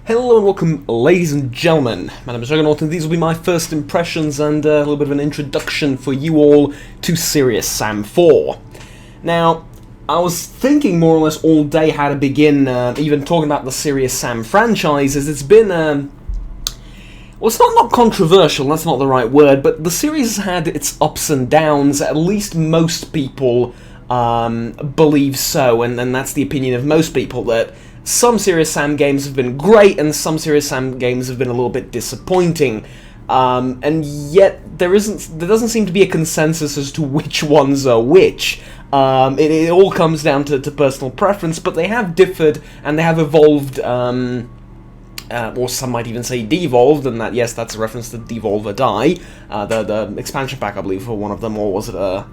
Hello and welcome, ladies and gentlemen. My name is Juggernaut, and these will be my first impressions and a little bit of an introduction for you all to Serious Sam 4. Now, I was thinking more or less all day how to begin even talking about the Serious Sam franchise, as it's been, well, it's not controversial, that's not the right word, but the series has had its ups and downs. At least most people believe so, and that's the opinion of most people, that some Serious Sam games have been great, and some Serious Sam games have been a little bit disappointing. And yet, there doesn't seem to be a consensus as to which ones are which. It all comes down to personal preference, but they have differed, and they have evolved, or some might even say devolved, and that, yes, that's a reference to Devolve or Die, the expansion pack, I believe, for one of them, or was it a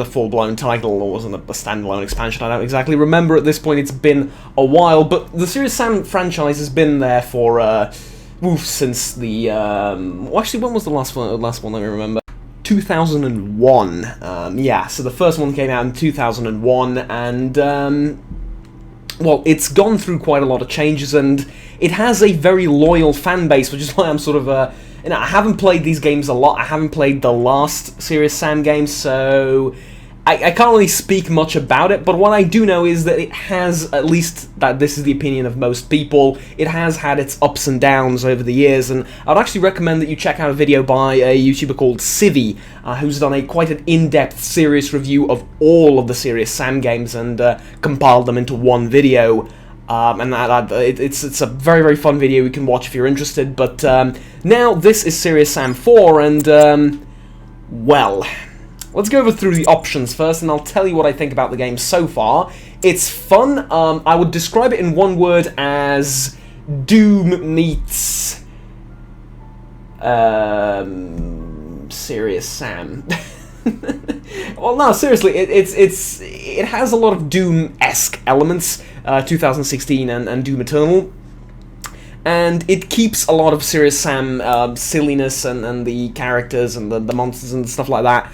full-blown title, or was it a standalone expansion? I don't exactly remember at this point, it's been a while, but the Serious Sam franchise has been there for, since the, well, actually, when was the last one, let me remember? 2001, yeah, so the first one came out in 2001, and, well, it's gone through quite a lot of changes, and it has a very loyal fan base, which is why I'm sort of, you know, I haven't played these games a lot. I haven't played the last Serious Sam game, so I can't really speak much about it, but what I do know is that it has, at least that this is the opinion of most people, it has had its ups and downs over the years, and I'd actually recommend that you check out a video by a YouTuber called Civi, who's done quite an in-depth, serious review of all of the Serious Sam games and compiled them into one video. And it's a very, very fun video you can watch if you're interested, but now this is Serious Sam 4, and, well, let's go over through the options first, and I'll tell you what I think about the game so far. It's fun. I would describe it in one word as Doom meets Serious Sam. Well, no, seriously, it has a lot of Doom-esque elements, 2016 and Doom Eternal, and it keeps a lot of Serious Sam silliness and the characters and the monsters and stuff like that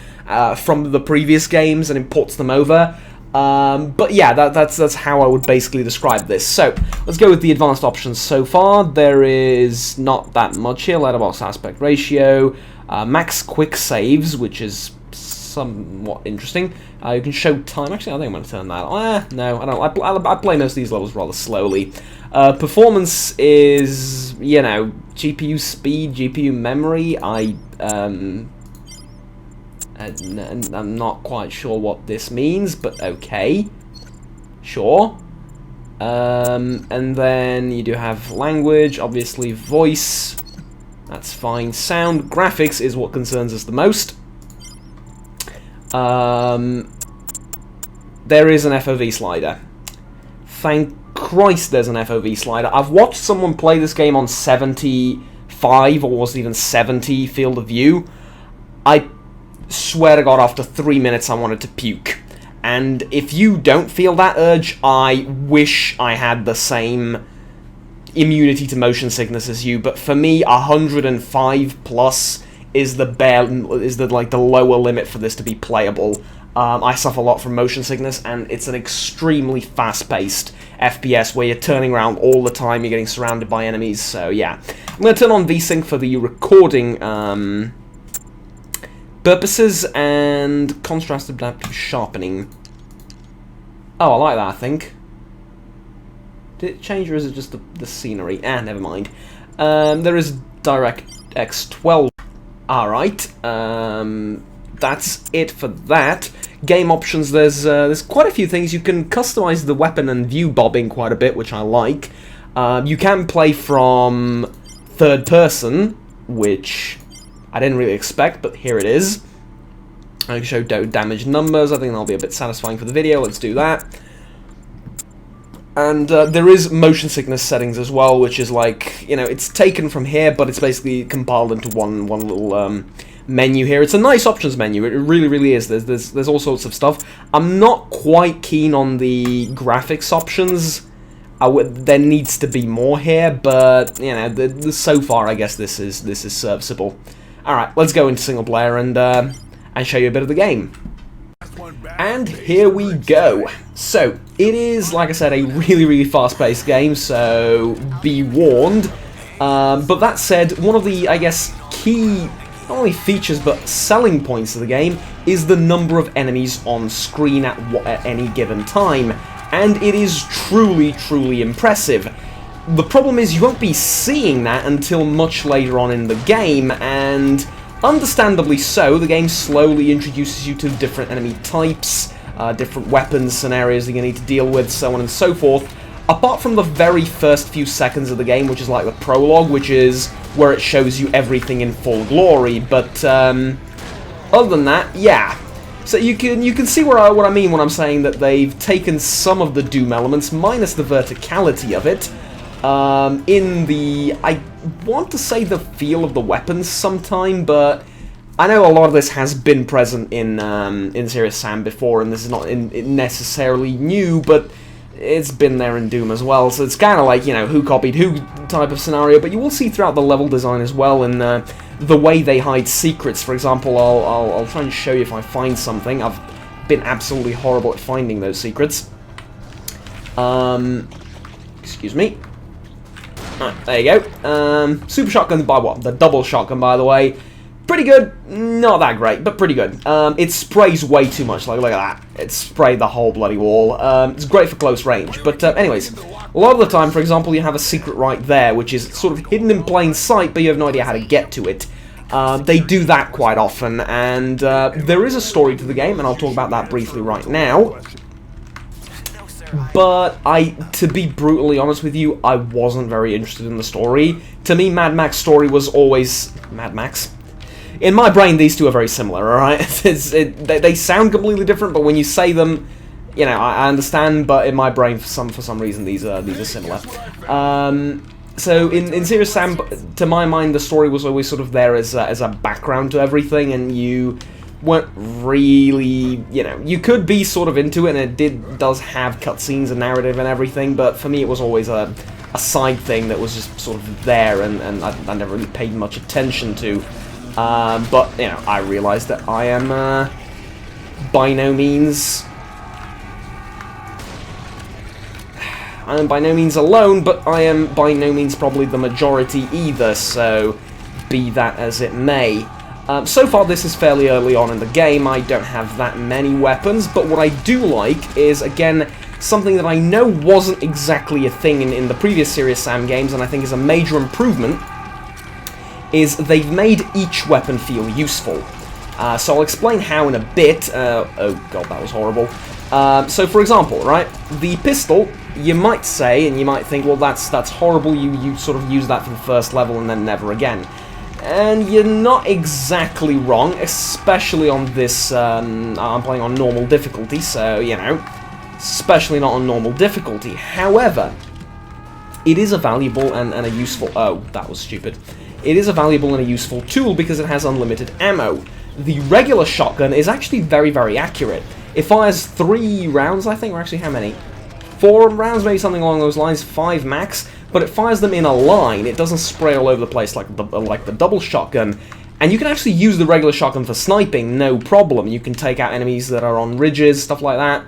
from the previous games, and imports them over. But yeah, that's how I would basically describe this. So, let's go with the advanced options so far. There is not that much here. Letterbox aspect ratio, max quick saves, which is somewhat interesting. You can show time. Actually, I think I'm going to turn that on. No, I don't. I play most of these levels rather slowly. Performance is, you know, GPU speed, GPU memory. I'm not quite sure what this means, but okay. Sure. And then you do have language, obviously voice. That's fine. Sound, graphics is what concerns us the most. There is an FOV slider. Thank Christ there's an FOV slider. I've watched someone play this game on 75, or was it even 70 field of view. I swear to God, after 3 minutes I wanted to puke. And if you don't feel that urge, I wish I had the same immunity to motion sickness as you, but for me, 105 plus is the lower limit for this to be playable. I suffer a lot from motion sickness, and it's an extremely fast-paced FPS where you're turning around all the time, you're getting surrounded by enemies, so yeah. I'm going to turn on VSync for the recording purposes, and contrast adaptive sharpening. Oh, I like that, I think. Did it change, or is it just the scenery? Never mind. There is DirectX 12. Alright, that's it for that. Game options, there's quite a few things. You can customize the weapon and view bobbing quite a bit, which I like. You can play from third person, which I didn't really expect, but here it is. I can show damage numbers. I think that'll be a bit satisfying for the video. Let's do that. And there is motion sickness settings as well, which is like, you know, it's taken from here, but it's basically compiled into one little menu here. It's a nice options menu. It really, really is. There's all sorts of stuff. I'm not quite keen on the graphics options. There needs to be more here, but you know, so far I guess this is serviceable. All right, let's go into single player and show you a bit of the game. And here we go. So, it is, like I said, a really fast-paced game, so be warned. But that said, one of the, I guess, key, not only features, but selling points of the game is the number of enemies on screen at any given time. And it is truly impressive. The problem is you won't be seeing that until much later on in the game, and understandably so. The game slowly introduces you to different enemy types, different weapons, scenarios that you need to deal with, so on and so forth. Apart from the very first few seconds of the game, which is like the prologue, which is where it shows you everything in full glory, but other than that, yeah. So you can see what I mean when I'm saying that they've taken some of the Doom elements, minus the verticality of it, in the, I want to say the feel of the weapons sometime, but I know a lot of this has been present in Serious Sam before, and this is not necessarily new, but it's been there in Doom as well, so it's kind of like, you know, who copied who type of scenario, but you will see throughout the level design as well, and the way they hide secrets. For example, I'll try and show you if I find something. I've been absolutely horrible at finding those secrets. Excuse me. There you go. Super shotgun by what? The double shotgun, by the way. Pretty good. Not that great, but pretty good. It sprays way too much. Like, look at that. It sprayed the whole bloody wall. It's great for close range. But anyways, a lot of the time, for example, you have a secret right there, which is sort of hidden in plain sight, but you have no idea how to get to it. They do that quite often, and there is a story to the game, and I'll talk about that briefly right now. But to be brutally honest with you, I wasn't very interested in the story. To me, Mad Mac's story was always Mad Max. In my brain, these two are very similar, alright? They sound completely different, but when you say them, you know, I understand, but in my brain, for some reason, these are similar. So, in Serious Sam, to my mind, the story was always sort of there as a background to everything, and you weren't really, you know, you could be sort of into it, and it does have cutscenes and narrative and everything, but for me, it was always a side thing that was just sort of there, and I never really paid much attention to. But, you know, I realized that I am, by no means alone, but I am by no means probably the majority either, so be that as it may. So far this is fairly early on in the game, I don't have that many weapons, but what I do like is, again, something that I know wasn't exactly a thing in the previous Serious Sam games, and I think is a major improvement, is they've made each weapon feel useful. So I'll explain how in a bit. Oh god, that was horrible. So for example, right, the pistol, you might say, and you might think, well, that's horrible, you sort of use that for the first level and then never again. And you're not exactly wrong, especially on this, I'm playing on normal difficulty, so, you know, especially not on normal difficulty. However, it is a valuable and a useful, oh, that was stupid. It is a valuable and a useful tool because it has unlimited ammo. The regular shotgun is actually very accurate. It fires 3 rounds, I think, or actually how many? 4 rounds, maybe something along those lines, 5 max, but it fires them in a line. It doesn't spray all over the place like the double shotgun. And you can actually use the regular shotgun for sniping, no problem. You can take out enemies that are on ridges, stuff like that,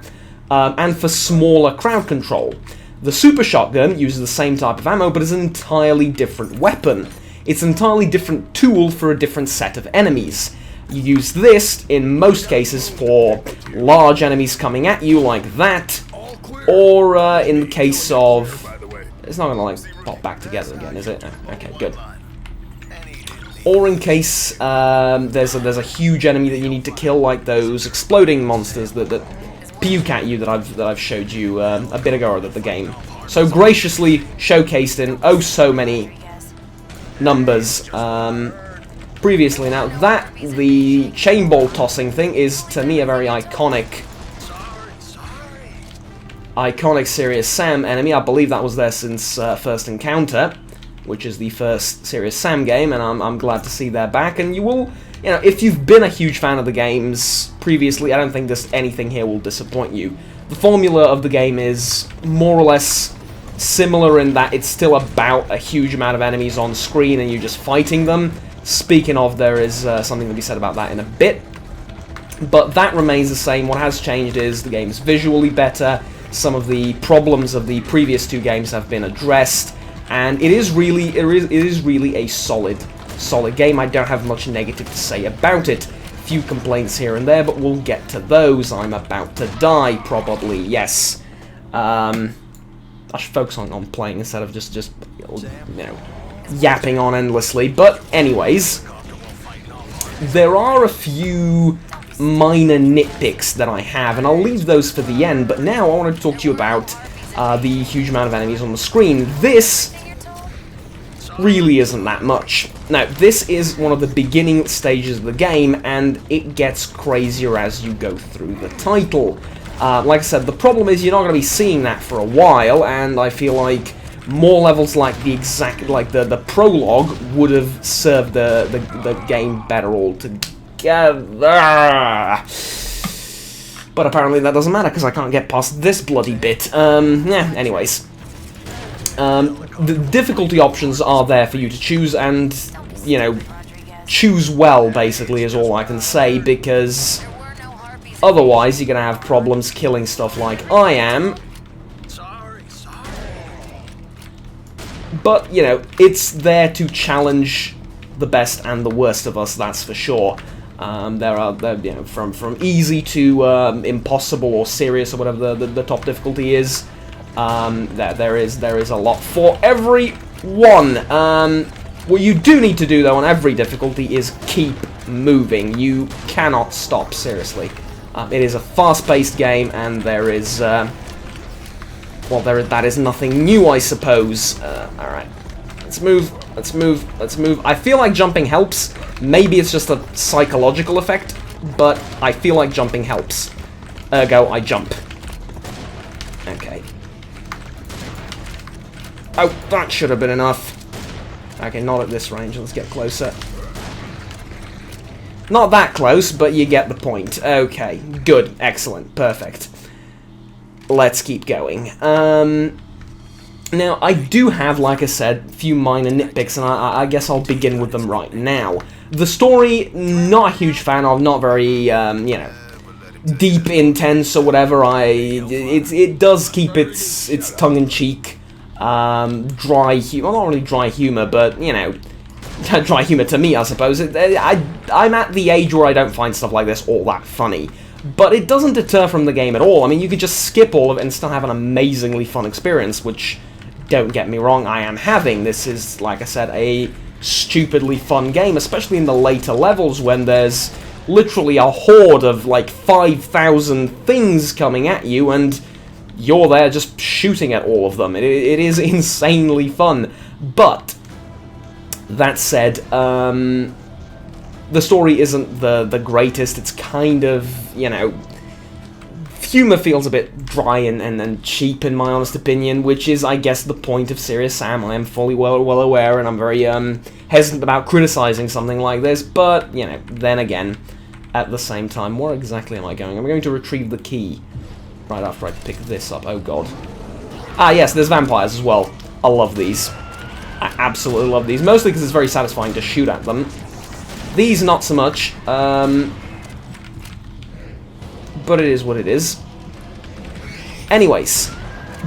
and for smaller crowd control. The super shotgun uses the same type of ammo, but is an entirely different weapon. It's an entirely different tool for a different set of enemies. You use this, in most cases, for large enemies coming at you, like that, or in the case of... It's not going to, like, pop back together again, is it? Okay, good. Or in case there's a huge enemy that you need to kill, like those exploding monsters that puke at you that I've showed you a bit ago, or that the game so graciously showcased in oh so many numbers previously. Now that, the chain ball tossing thing, is to me a very iconic Serious Sam enemy. I believe that was there since First Encounter, which is the first Serious Sam game, and I'm glad to see they're back. And you will, you know, if you've been a huge fan of the games previously, I don't think anything here will disappoint you. The formula of the game is more or less similar in that it's still about a huge amount of enemies on screen and you just fighting them. Speaking of, there is something to be said about that in a bit. But that remains the same. What has changed is the game's visually better, some of the problems of the previous two games have been addressed, and it is really a solid game. I don't have much negative to say about it. Few complaints here and there, but we'll get to those. I'm about to die, probably, yes. I should focus on playing instead of just you know, yapping on endlessly. But anyways, there are a few minor nitpicks that I have, and I'll leave those for the end, but now I want to talk to you about the huge amount of enemies on the screen. This really isn't that much. Now, this is one of the beginning stages of the game, and it gets crazier as you go through the title. Like I said, the problem is you're not going to be seeing that for a while, and I feel like more levels like the prologue would have served the game better altogether. But apparently that doesn't matter because I can't get past this bloody bit. Yeah, anyways. The difficulty options are there for you to choose, and, you know, choose well, basically, is all I can say, because otherwise you're going to have problems killing stuff like I am. But, you know, it's there to challenge the best and the worst of us, that's for sure. There are, you know, from easy to impossible or serious or whatever the top difficulty is. There is a lot for everyone. What you do need to do, though, on every difficulty is keep moving. You cannot stop, seriously. It is a fast-paced game, and there is, well, that is nothing new, I suppose. Alright. Let's move. I feel like jumping helps. Maybe it's just a psychological effect, but I feel like jumping helps. Ergo, I jump. Okay. Oh, that should have been enough. Okay, not at this range. Let's get closer. Not that close, but you get the point. Okay, good, excellent, perfect. Let's keep going. Now, I do have, like I said, a few minor nitpicks, and I guess I'll begin with them right now. The story, not a huge fan of, not very, you know, deep, intense, or whatever. It does keep its tongue-in-cheek, dry humor, well, not really dry humor, but, you know, dry humor to me, I suppose. I'm at the age where I don't find stuff like this all that funny. But it doesn't deter from the game at all. I mean, you could just skip all of it and still have an amazingly fun experience, which, don't get me wrong, I am having. This is, like I said, a stupidly fun game, especially in the later levels when there's literally a horde of, like, 5,000 things coming at you, and you're there just shooting at all of them. It is insanely fun. But, that said, the story isn't the greatest. It's kind of, you know, humor feels a bit dry and cheap in my honest opinion, which is, I guess, the point of Serious Sam. I am fully well aware, and I'm very hesitant about criticizing something like this, but, you know, then again, at the same time, where exactly am I going? I'm going to retrieve the key right after I pick this up. Oh god. Ah yes, there's vampires as well. I love these. I absolutely love these, mostly because it's very satisfying to shoot at them. These, not so much, but it is what it is. Anyways,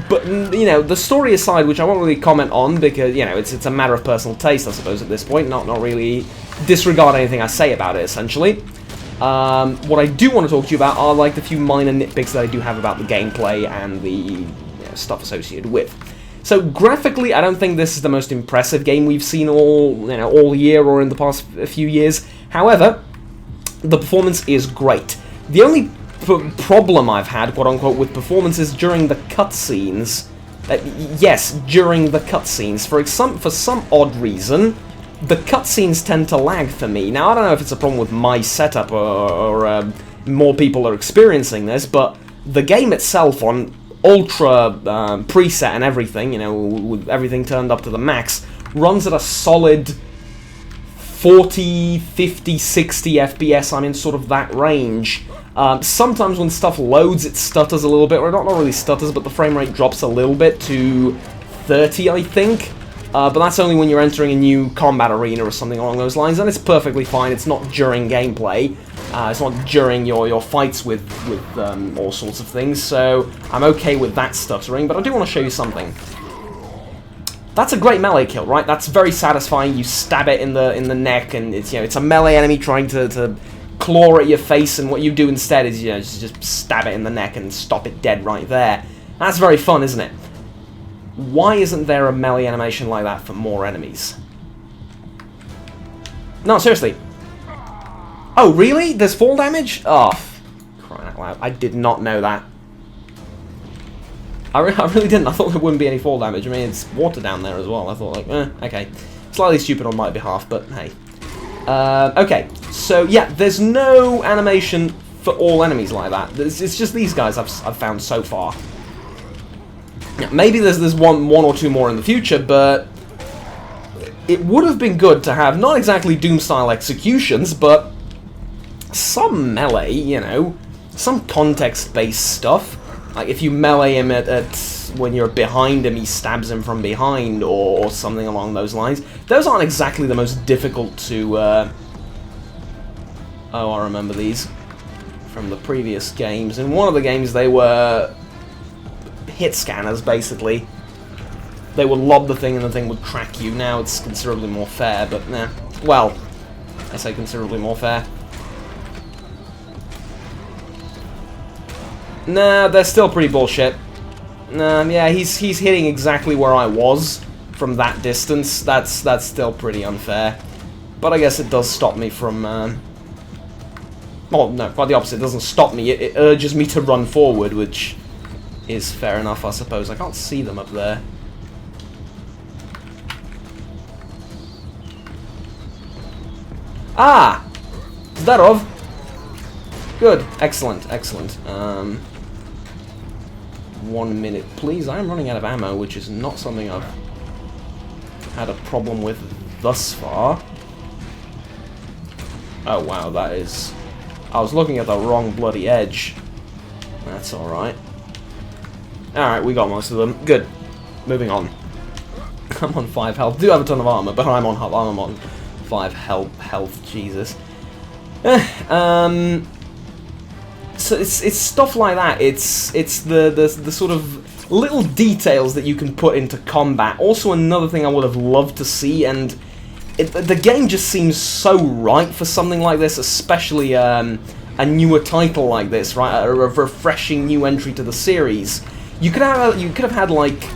but, you know, the story aside, which I won't really comment on, because, you know, it's a matter of personal taste, I suppose, at this point, not really disregard anything I say about it, essentially. What I do want to talk to you about are, like, the few minor nitpicks that I do have about the gameplay and the, you know, stuff associated with. So, graphically, I don't think this is the most impressive game we've seen all year or in the past few years. However, the performance is great. The only problem I've had, quote-unquote, with performance is during the cutscenes. Yes, during the cutscenes. For some odd reason, the cutscenes tend to lag for me. Now, I don't know if it's a problem with my setup or more people are experiencing this, but the game itself on ultra preset and everything, you know, with everything turned up to the max, runs at a solid 40, 50, 60 FPS. I'm in sort of that range. Sometimes when stuff loads, it stutters a little bit, or not really stutters, but the frame rate drops a little bit to 30, I think. But that's only when you're entering a new combat arena or something along those lines, and it's perfectly fine. It's not during gameplay. It's not during your fights with all sorts of things, so I'm okay with that stuttering, but I do want to show you something. That's a great melee kill, right? That's very satisfying. You stab it in the neck, and it's, you know, it's a melee enemy trying to claw at your face, and what you do instead is, you know, just stab it in the neck and stop it dead right there. That's very fun, isn't it? Why isn't there a melee animation like that for more enemies? No, seriously. Oh, really? There's fall damage? Oh, crying out loud. I did not know that. I really didn't. I thought there wouldn't be any fall damage. I mean, it's water down there as well. I thought, like, okay. Slightly stupid on my behalf, but hey. Okay, so yeah, there's no animation for all enemies like that. It's just these guys I've found so far. Yeah, maybe there's one or two more in the future, but it would have been good to have not exactly Doom-style executions, but some melee, you know, some context-based stuff. Like if you melee him at when you're behind him, he stabs him from behind, or something along those lines. Those aren't exactly the most difficult to... Oh, I remember these from the previous games. In one of the games, they were hit scanners, basically. They would lob the thing and the thing would track you. Now it's considerably more fair, but nah. Well, I say considerably more fair. Nah, they're still pretty bullshit. Nah, yeah, he's hitting exactly where I was from that distance. That's still pretty unfair. But I guess it does stop me from... well, no, quite the opposite. It doesn't stop me. It urges me to run forward, which is fair enough, I suppose. I can't see them up there. Ah! Zdarov! Good. Excellent, excellent. 1 minute, please. I am running out of ammo, which is not something I've had a problem with thus far. Oh, wow, that is... I was looking at the wrong bloody edge. That's alright. Alright, we got most of them. Good. Moving on. I'm on 5 health. Do have a ton of armor, but I'm on 5 health. Jesus. So it's stuff like that. It's the sort of little details that you can put into combat. Also, another thing I would have loved to see, and the game just seems so right for something like this, especially a newer title like this, right? A refreshing new entry to the series. You could have had like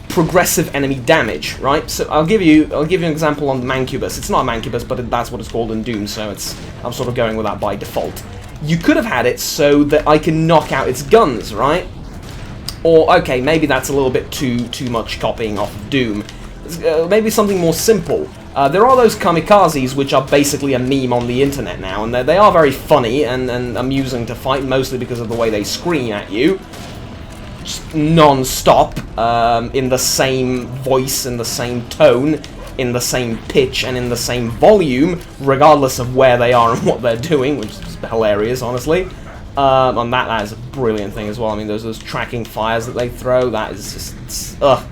progressive enemy damage, right? So I'll give you an example on the Mancubus. It's not a Mancubus, but that's what it's called in Doom, so I'm sort of going with that by default. You could have had it so that I can knock out its guns, right? Or okay, maybe that's a little bit too much copying off of Doom. Maybe something more simple. There are those kamikazes, which are basically a meme on the internet now, and they are very funny and amusing to fight, mostly because of the way they scream at you. Just non-stop, in the same voice, in the same tone, in the same pitch, and in the same volume, regardless of where they are and what they're doing, which is hilarious, honestly. And that is a brilliant thing as well. I mean, those tracking fires that they throw, that is just... ugh.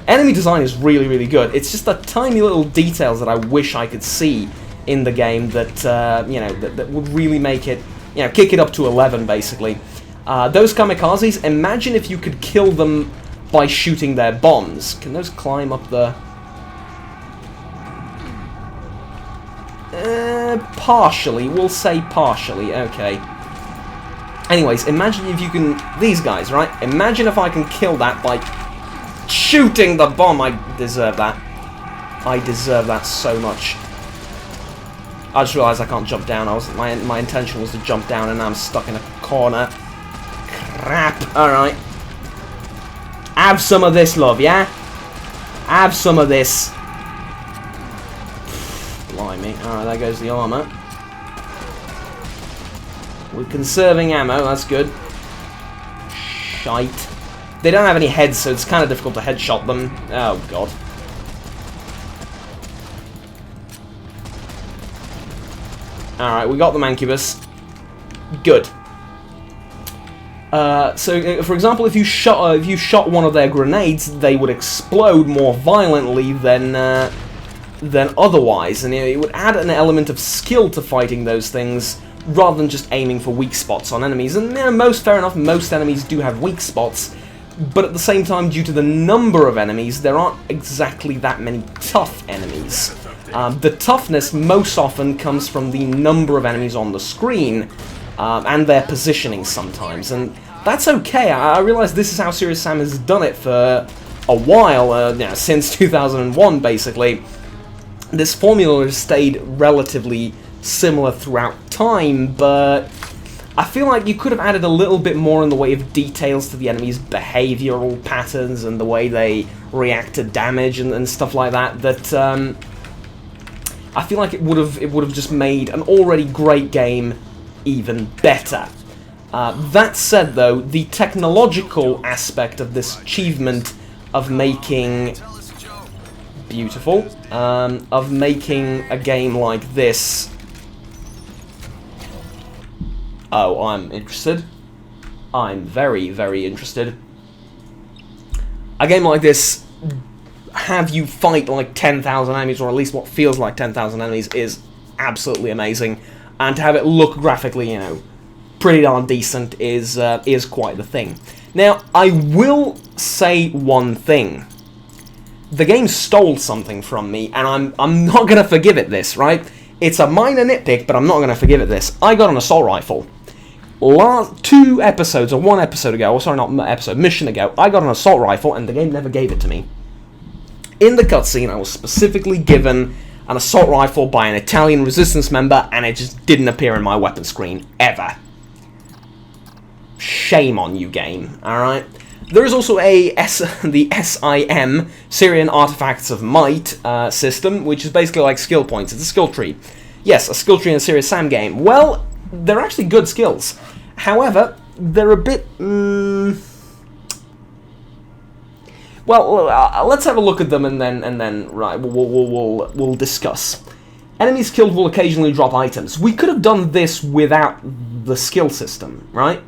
Enemy design is really, really good. It's just the tiny little details that I wish I could see in the game that, you know, that would really make it, you know, kick it up to 11, basically. Those kamikazes, imagine if you could kill them by shooting their bombs. Can those climb up the... partially. We'll say partially. Okay. Anyways, imagine if you can... These guys, right? Imagine if I can kill that by shooting the bomb. I deserve that. I deserve that so much. I just realised I can't jump down. My intention was to jump down, and now I'm stuck in a corner. Crap. Alright. Have some of this, love, yeah? Have some of this. Blimey. Alright, there goes the armour. We're conserving ammo, that's good. Shite. They don't have any heads, so it's kind of difficult to headshot them. Oh, God. Alright, we got the Mancubus. Good. So, for example, if you shot one of their grenades, they would explode more violently than than otherwise, and it would add an element of skill to fighting those things rather than just aiming for weak spots on enemies. And fair enough, most enemies do have weak spots, but at the same time, due to the number of enemies, there aren't exactly that many tough enemies. The toughness most often comes from the number of enemies on the screen, and their positioning sometimes, and that's okay. I realize this is how Serious Sam has done it for a while, since 2001 basically. This formula has stayed relatively similar throughout time, but I feel like you could have added a little bit more in the way of details to the enemies' behavioral patterns and the way they react to damage and stuff like that, I feel like it would have just made an already great game even better. That said, though, the technological aspect of this achievement of making... beautiful. Of making a game like this... Oh, I'm interested. I'm very, very interested. A game like this, have you fight like 10,000 enemies, or at least what feels like 10,000 enemies, is absolutely amazing. And to have it look graphically, pretty darn decent is quite the thing. Now, I will say one thing. The game stole something from me, and I'm not gonna forgive it this, right? It's a minor nitpick, but I'm not gonna forgive it this. I got an assault rifle. Two episodes, or one episode ago, or sorry, not episode, mission ago, I got an assault rifle, and the game never gave it to me. In the cutscene, I was specifically given an assault rifle by an Italian resistance member, and it just didn't appear in my weapon screen, ever. Shame on you, game, alright? There is also the SIM, Syrian Artifacts of Might, system, which is basically like skill points. It's a skill tree. Yes, a skill tree in a Serious Sam game. Well, they're actually good skills. However, they're a bit... Well, let's have a look at them and then right, we'll discuss. Enemies killed will occasionally drop items. We could have done this without the skill system, right?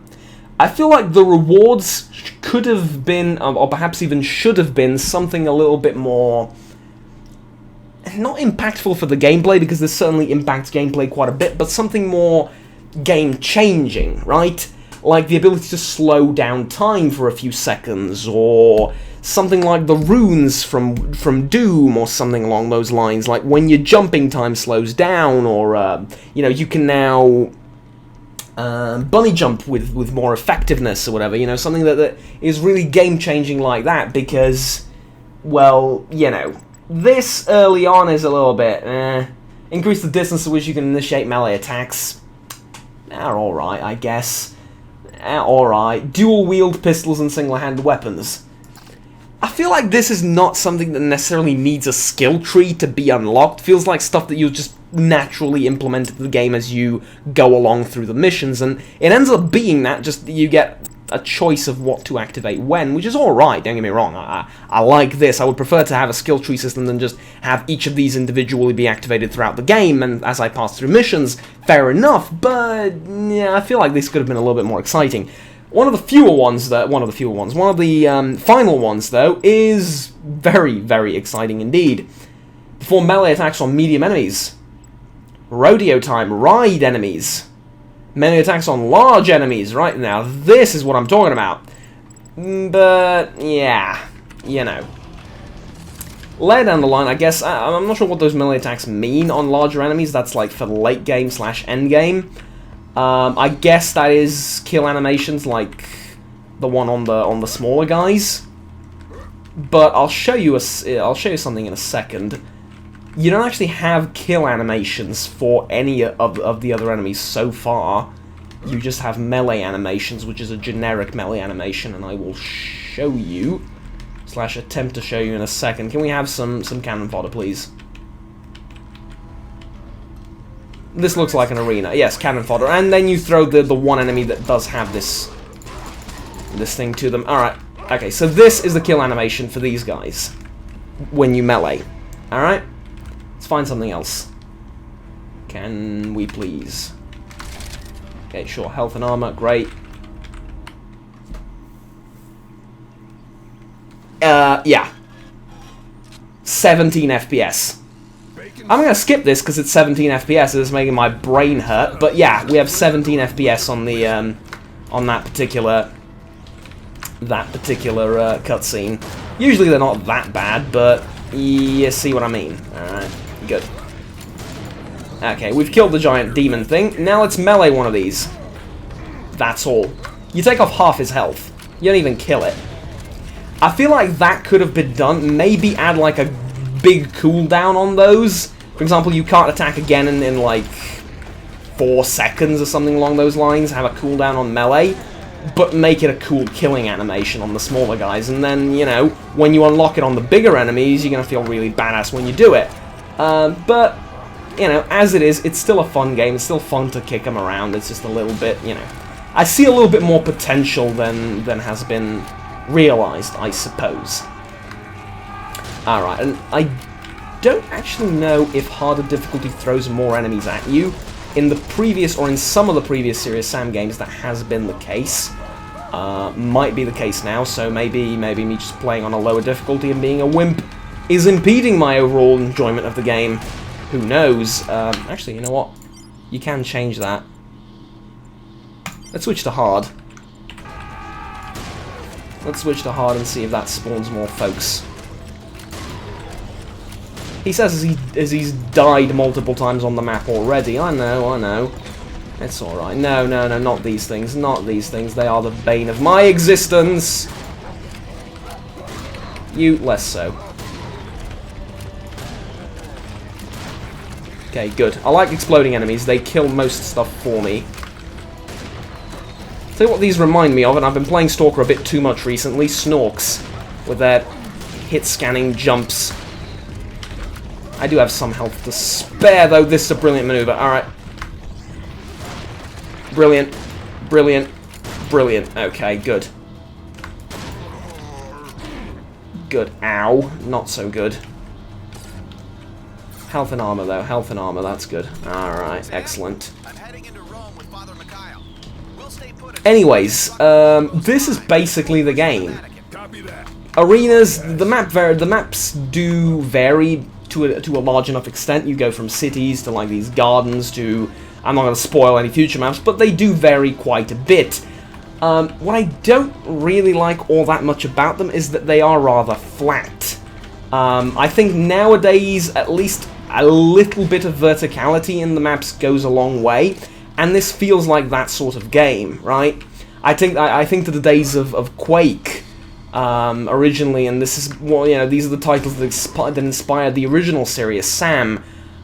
I feel like the rewards could have been, or perhaps even should have been, something a little bit more... not impactful for the gameplay, because this certainly impacts gameplay quite a bit, but something more game-changing, right? Like the ability to slow down time for a few seconds, or something like the runes from Doom, or something along those lines, like when your jumping time slows down, or, you can now... bunny jump with more effectiveness or whatever, something that is really game-changing like that, because, well, this early on is a little bit, increase the distance to which you can initiate melee attacks. Alright, I guess. Alright. Dual-wield pistols and single-handed weapons. I feel like this is not something that necessarily needs a skill tree to be unlocked. Feels like stuff that you'll just naturally implement into the game as you go along through the missions, and it ends up being that, just you get a choice of what to activate when, which is alright, don't get me wrong. I like this. I would prefer to have a skill tree system than just have each of these individually be activated throughout the game, and as I pass through missions, fair enough, but yeah, I feel like this could have been a little bit more exciting. One of the final ones, though, is very, very exciting indeed. Perform melee attacks on medium enemies. Rodeo time, ride enemies. Melee attacks on large enemies. Right, now, this is what I'm talking about. But, yeah, Later down the line, I guess, I'm not sure what those melee attacks mean on larger enemies. That's like for the late game / end game. I guess that is kill animations like the one on the smaller guys. But I'll show you something in a second. You don't actually have kill animations for any of the other enemies so far. You just have melee animations, which is a generic melee animation, and I will show you / attempt to show you in a second. Can we have some cannon fodder, please? This looks like an arena. Yes, cannon fodder. And then you throw the one enemy that does have this thing to them. Alright. Okay, so this is the kill animation for these guys when you melee. Alright? Let's find something else. Can we please? Okay, sure. Health and armor. Great. Yeah. 17 FPS. I'm gonna skip this because it's 17 FPS. It's making my brain hurt. But yeah, we have 17 FPS on the on that particular cutscene. Usually they're not that bad, but you see what I mean. All right, good. Okay, we've killed the giant demon thing. Now let's melee one of these. That's all. You take off half his health. You don't even kill it. I feel like that could have been done. Maybe add like a big cooldown on those. For example, you can't attack again in like 4 seconds or something along those lines. Have a cooldown on melee, but make it a cool killing animation on the smaller guys. And then, you know, when you unlock it on the bigger enemies, you're going to feel really badass when you do it. But, you know, as it is, it's still a fun game. It's still fun to kick them around. It's just a little bit, you know, I see a little bit more potential than has been realized, I suppose. Alright, and I don't actually know if harder difficulty throws more enemies at you. In the previous, or in some of the previous Serious Sam games, that has been the case. Might be the case now, so maybe me just playing on a lower difficulty and being a wimp is impeding my overall enjoyment of the game. Who knows? Actually, you know what? You can change that. Let's switch to hard. Let's switch to hard and see if that spawns more folks. He says as he's died multiple times on the map already. I know. It's alright. No, not these things. Not these things. They are the bane of my existence. You, less so. Okay, good. I like exploding enemies. They kill most stuff for me. Tell you what these remind me of, and I've been playing Stalker a bit too much recently, Snorks, with their hit-scanning jumps. I do have some health to spare, though. This is a brilliant maneuver. Alright. Brilliant. Brilliant. Brilliant. Okay, good. Good. Ow. Not so good. Health and armor, though. Health and armor, that's good. Alright, excellent. Anyways, this is basically the game. Arenas, the maps do vary to a large enough extent. You go from cities to like these gardens to, I'm not going to spoil any future maps, but they do vary quite a bit. What I don't really like all that much about them is that they are rather flat. I think nowadays at least a little bit of verticality in the maps goes a long way. And this feels like that sort of game, right? I think to the days of Quake originally, and this is, well, you know, these are the titles that inspired the original Serious Sam.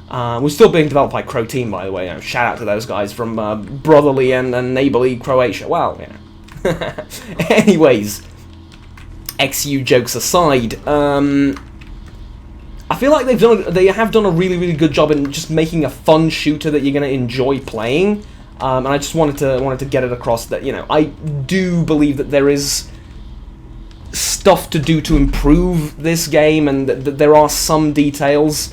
Was still being developed by Crow Team, by the way. You know, shout out to those guys from brotherly and neighborly Croatia. Well, you know. Anyways, XU jokes aside, I feel like they have done a really good job in just making a fun shooter that you're gonna enjoy playing, and I just wanted to get it across that, you know, I do believe that there is stuff to do to improve this game, and that there are some details.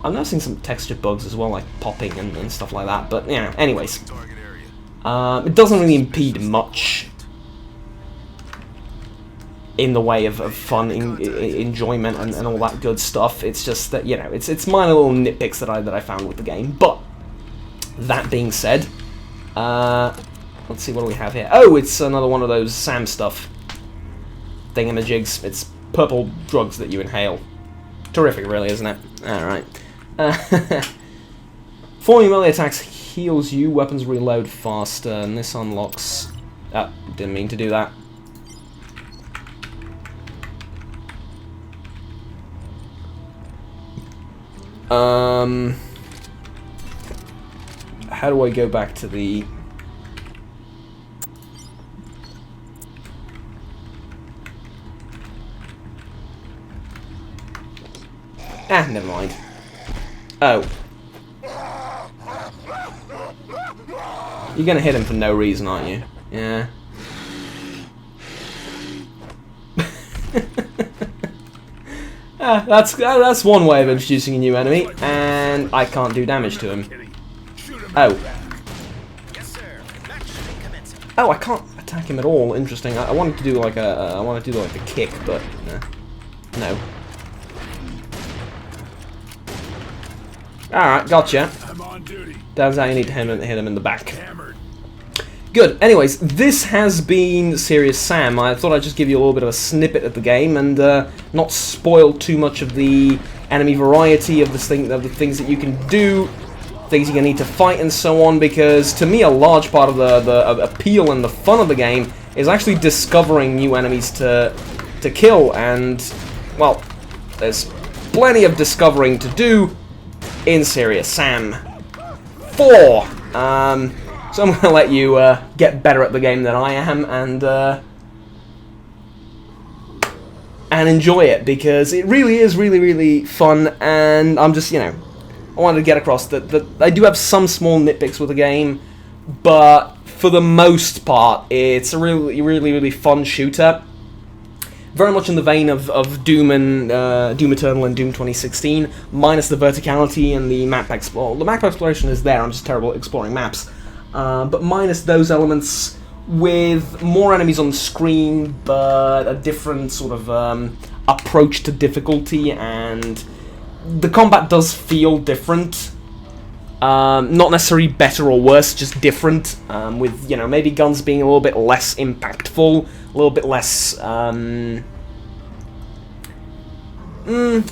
I'm noticing some texture bugs as well, like popping and stuff like that. But, you know, anyways, it doesn't really impede much in the way of fun, enjoyment, and all that good stuff. It's just that, you know, it's minor little nitpicks that I found with the game. But that being said, let's see, what do we have here? Oh, it's another one of those Sam stuff thingamajigs. It's purple drugs that you inhale. Terrific, really, isn't it? All right. Forming melee attacks heals you. Weapons reload faster, and this unlocks. Didn't mean to do that. How do I go back to the... never mind. Oh. You're gonna hit him for no reason, aren't you? Yeah. That's one way of introducing a new enemy, and I can't do damage to him. Oh. Oh, I can't attack him at all. Interesting. I wanted to do like a kick, but no. Alright, gotcha. I'm on duty. Turns out you need to hit him in the back. Hammered. Good. Anyways, this has been Serious Sam. I thought I'd just give you a little bit of a snippet of the game and not spoil too much of the enemy variety of the things that you can do, things you're gonna need to fight, and so on. Because to me, a large part of the appeal and the fun of the game is actually discovering new enemies to kill. And well, there's plenty of discovering to do in Serious Sam 4. So I'm going to let you get better at the game than I am and enjoy it, because it really is really fun. And I'm just, I wanted to get across that I do have some small nitpicks with the game, but for the most part, it's a really fun shooter. Very much in the vein of Doom and Doom Eternal and Doom 2016, minus the verticality and the map exploration. The map exploration is there. I'm just terrible at exploring maps. But minus those elements, with more enemies on the screen, but a different sort of approach to difficulty, and the combat does feel different. Not necessarily better or worse, just different. With maybe guns being a little bit less impactful, a little bit less. I don't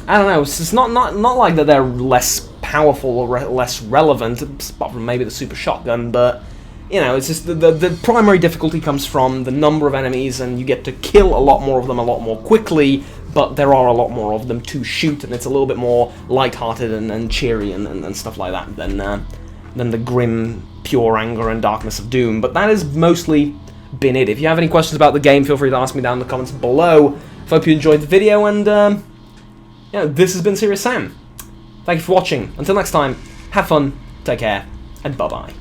know. It's not like that they're less powerful or less relevant, apart from maybe the super shotgun, but it's just the primary difficulty comes from the number of enemies, and you get to kill a lot more of them a lot more quickly, but there are a lot more of them to shoot, and it's a little bit more lighthearted and cheery and stuff like that than the grim, pure anger and darkness of Doom. But that has mostly been it. If you have any questions about the game, feel free to ask me down in the comments below. I hope you enjoyed the video, and this has been Serious Sam. Thank you for watching. Until next time, have fun, take care, and bye-bye.